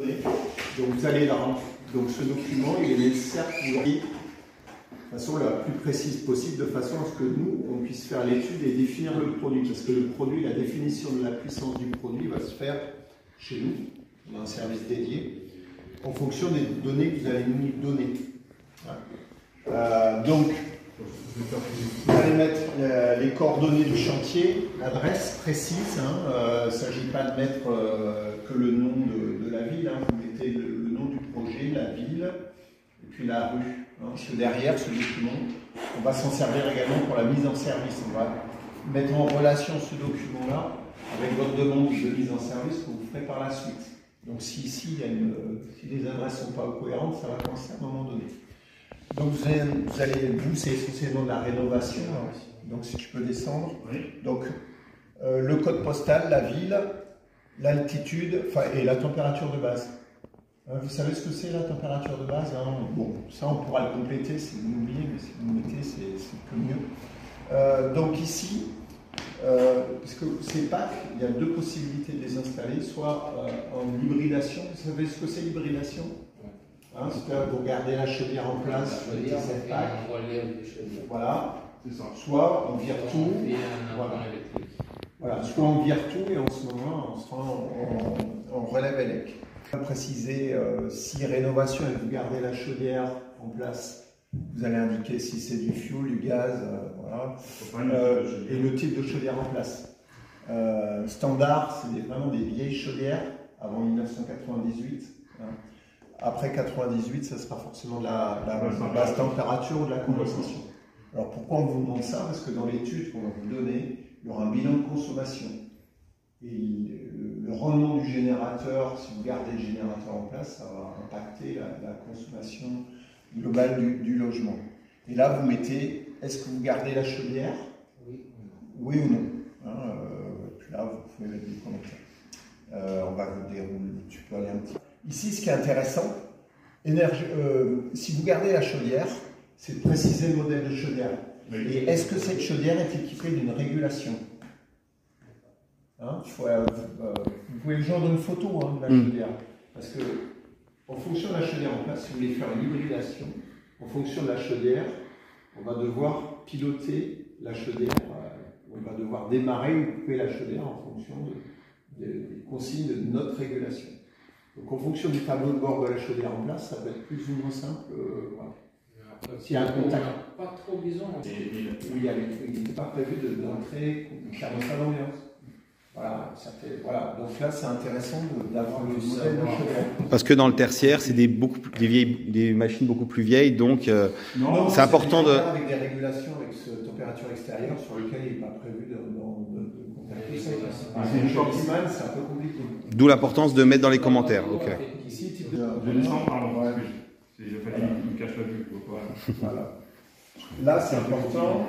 Donc vous allez là, donc ce document, il est nécessaire que vous l'ayez de façon la plus précise possible, de façon à ce que nous, on puisse faire l'étude et définir le produit. Parce que le produit, la définition de la puissance du produit va se faire chez nous, on a un service dédié, en fonction des données que vous allez nous donner. Donc, vous allez mettre les coordonnées du chantier, l'adresse précise. Il ne s'agit pas de mettre que le nom de la ville. Vous mettez le nom du projet, la ville, et puis la rue. Parce que derrière ce document, on va s'en servir également pour la mise en service. On va mettre en relation ce document-là avec votre demande de mise en service que vous ferez par la suite. Donc si ici, si les adresses ne sont pas cohérentes, ça va coincer à un moment donné. Donc vous, c'est essentiellement de la rénovation. Donc si je peux descendre. Oui. Donc le code postal, la ville, l'altitude et la température de base. Vous savez ce que c'est la température de base, hein? Bon, ça on pourra le compléter si vous l'oubliez, mais si vous le mettez, c'est que mieux. Donc ici, parce que ces packs, il y a deux possibilités de les installer, soit en hybridation. Vous savez ce que c'est l'hybridation? C'est-à-dire vous gardez la chaudière en place, voilà, soit on vire tout, voilà, soit on vire tout et en ce moment on sera en relève élec. Je vais préciser si rénovation et vous gardez la chaudière en place, vous allez indiquer si c'est du fuel, du gaz, voilà, et le type de chaudière en place. Standard, c'est vraiment des vieilles chaudières avant 1998. Après 98, ça sera forcément de la basse température ou de la condensation. Alors pourquoi on vous demande ça? Parce que dans l'étude qu'on va vous donner, il y aura un bilan de consommation. Et le rendement du générateur, si vous gardez le générateur en place, ça va impacter la consommation globale du logement. Et là, vous mettez, est-ce que vous gardez la chaudière? Oui ou non. Puis là, vous pouvez mettre des commentaires. On va vous dérouler, tu peux aller un petit peu. Ici, ce qui est intéressant, si vous gardez la chaudière, c'est de préciser le modèle de chaudière. Oui. Et est-ce que cette chaudière est équipée d'une régulation? Vous pouvez le genre d'une photo de la chaudière. Parce que, en fonction de la chaudière en place, si vous voulez faire une hybridation, en fonction de la chaudière, on va devoir piloter la chaudière, on va devoir démarrer ou couper la chaudière en fonction des consignes de notre régulation. Donc en fonction du tableau de bord de la chaudière en place, ça peut être plus ou moins simple. Voilà. S'il y a un contact. On n'a pas trop besoin. Il n'était pas prévu d'entrer faire dans sa ambiance. Voilà, donc là c'est intéressant d'avoir le modèle de chaudière. Parce que dans le tertiaire, c'est des machines beaucoup plus vieilles, donc c'est important de. Avec des régulations avec cette température extérieure sur lequel il n'est pas prévu de contacter ça. C'est une shortman, c'est un peu compliqué. D'où l'importance de mettre dans les commentaires. Okay. Ici, type de descendre, pardon, il a fallu me cache la vue. Voilà. Là, c'est important.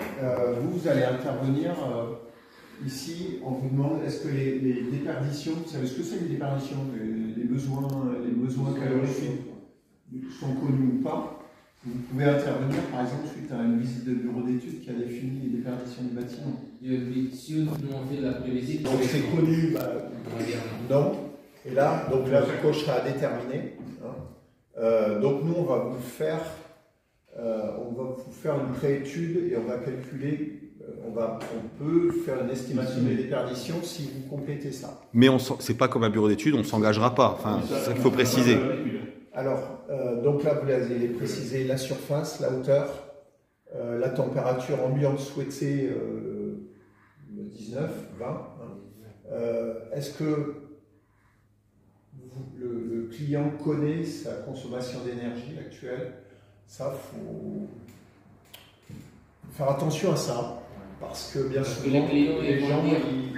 Vous allez intervenir ici, on vous demande est-ce que les déperditions, vous savez ce que c'est les déperditions, les besoins calorifiques sont connus ou pas? Vous pouvez intervenir, par exemple, suite à une visite de bureau d'études qui a défini les déperditions du bâtiment. Nous on fait la prévisite. Donc c'est connu, non. Et là, donc là, vous cocherez à déterminer. Donc nous, on va vous faire une préétude et on va calculer. On peut faire une estimation des déperditions si vous complétez ça. Mais c'est pas comme un bureau d'études, on ne s'engagera pas. Enfin, c'est ça qu'il faut préciser. Alors, donc là, vous allez préciser la surface, la hauteur, la température ambiante souhaitée, 19, 20. Est-ce que le client connaît sa consommation d'énergie actuelle? Ça, il faut faire attention à ça. Parce que bien souvent, les gens, depuis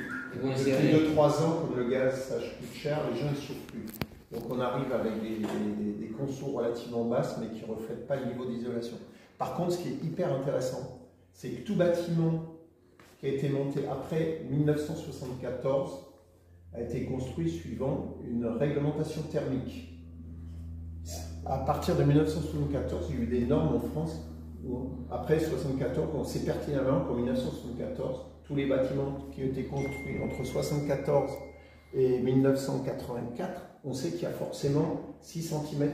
2-3 ans, comme le gaz ça coûte cher, les gens ne chauffent plus. Donc on arrive avec des consos relativement basses, mais qui ne reflètent pas le niveau d'isolation. Par contre, ce qui est hyper intéressant, c'est que tout bâtiment qui a été monté après 1974 a été construit suivant une réglementation thermique. À partir de 1974, il y a eu des normes en France. Après 1974, on sait pertinemment qu'en 1974, tous les bâtiments qui ont été construits entre 1974 et 1984 on sait qu'il y a forcément 6 cm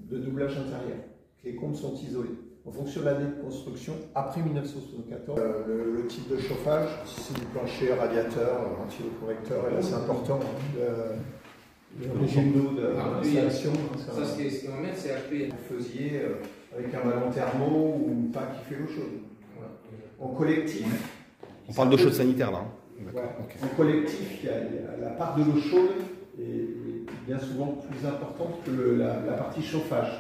de doublage intérieur. Les comptes sont isolés. En fonction de l'année de construction, après 1974, le type de chauffage, si c'est du plancher, radiateur, ventilocorrecteur, et là c'est important, le régime d'eau d'installation. Ça, ce qui va mettre, c'est appuyé. Vous faisiez avec un ballon thermo ou pas qui fait l'eau chaude. Voilà. En collectif, On parle d'eau chaude sanitaire là. Hein. Ouais. Okay. En collectif, il y a la part de l'eau chaude est bien souvent plus importante que la partie chauffage.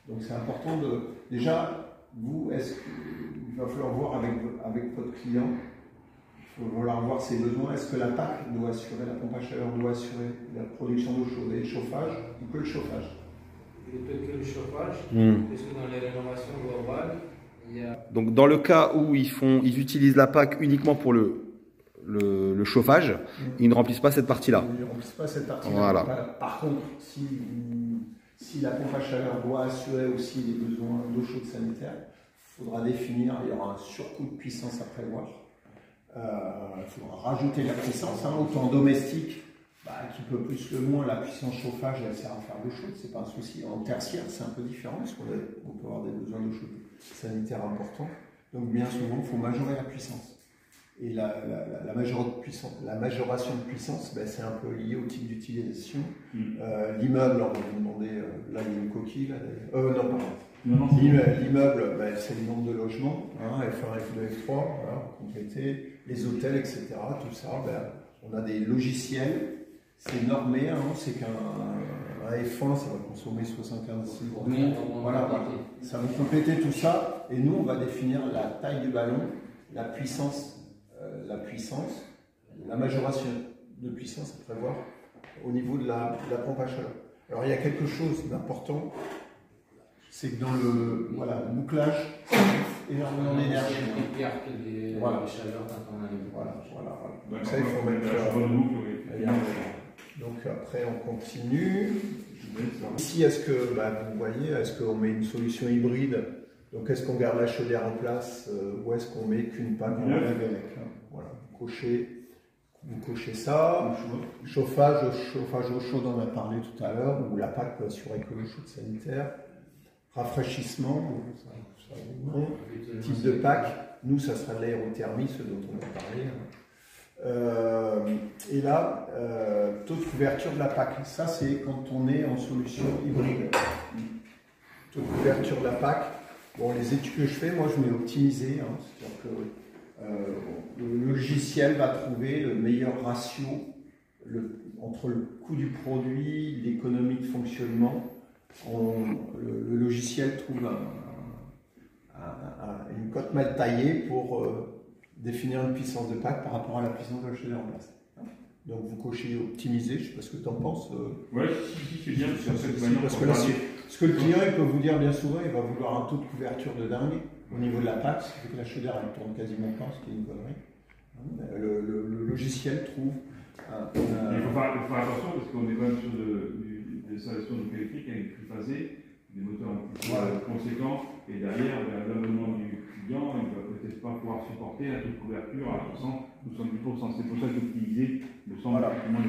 Donc c'est important de... Déjà, vous, il va falloir voir avec votre client, il va falloir voir ses besoins. Est-ce que la PAC doit assurer, la pompe à chaleur doit assurer la production d'eau chaude et le chauffage, ou que le chauffage? Il peut que le chauffage, parce que dans les rénovations globales, il y a... Donc dans le cas où ils utilisent la PAC uniquement pour le chauffage, ils ne remplissent pas cette partie-là. Ils ne remplissent pas cette partie-là. Voilà. Par contre, si la pompe à chaleur doit assurer aussi les besoins d'eau chaude sanitaire, il faudra définir, il y aura un surcoût de puissance à prévoir. Il faudra rajouter la puissance, hein, autant domestique, qui peut plus le moins, la puissance chauffage, elle sert à faire l'eau chaude, c'est pas un souci. En tertiaire, c'est un peu différent, parce qu'on peut avoir des besoins d'eau chaude sanitaire importants. Donc bien souvent, il faut majorer la puissance. Et la majoration de puissance, c'est un peu lié au type d'utilisation. L'immeuble, on va vous demander, là il y a une coquille, là, non, pardon. L'immeuble, c'est le nombre de logements, hein, F1, F2, F3, voilà, compléter, les hôtels, etc. Tout ça, on a des logiciels, c'est normé, hein, c'est qu'un F1, ça va consommer 75 secondes. Voilà, ça va compléter tout ça, et nous, on va définir la taille du ballon, la puissance, la majoration de puissance à prévoir au niveau de la pompe à chaleur. Alors il y a quelque chose d'important, c'est que dans le bouclage, ça bouffe énormément d'énergie. Voilà. Chaleur quand on a les... Voilà. Donc ça, il faut mettre... Donc après, on continue. Ici, est-ce que, vous voyez, est-ce qu'on met une solution hybride? Donc est-ce qu'on garde la chaudière en place ou est-ce qu'on met qu'une PAC qu'on lève avec? Voilà, vous cochez ça. Chauffage eau chaude, on en a parlé tout à l'heure, où la PAC peut assurer que l'eau chaude sanitaire. Rafraîchissement, type de PAC, nous ça sera de l'aérothermie, ce dont on a parlé. Et là, taux de couverture de la PAC, ça c'est quand on est en solution hybride. Taux de couverture de la PAC. Bon, les études que je fais, moi je mets optimisé, hein, c'est-à-dire que le logiciel va trouver le meilleur ratio entre le coût du produit, l'économie de fonctionnement. Le logiciel trouve une cote mal taillée pour définir une puissance de PAC par rapport à la puissance de la chaudière en place. Donc vous cochez optimiser, je ne sais pas ce que tu en penses. Oui, c'est bien, parce que là, ce que le client il peut vous dire bien souvent, il va vouloir un taux de couverture de dingue au niveau de la PAC, c'est que la chaudière elle tourne quasiment pas, ce qui est une connerie. Le logiciel trouve. Il faut faire attention parce qu'on est quand même sur des installations électriques avec triphasées, des moteurs un peu conséquents, et derrière, l'abonnement du client, il ne va peut-être pas pouvoir supporter un taux de couverture à 100 ou 110%. C'est pour ça qu'optimiser me semble moins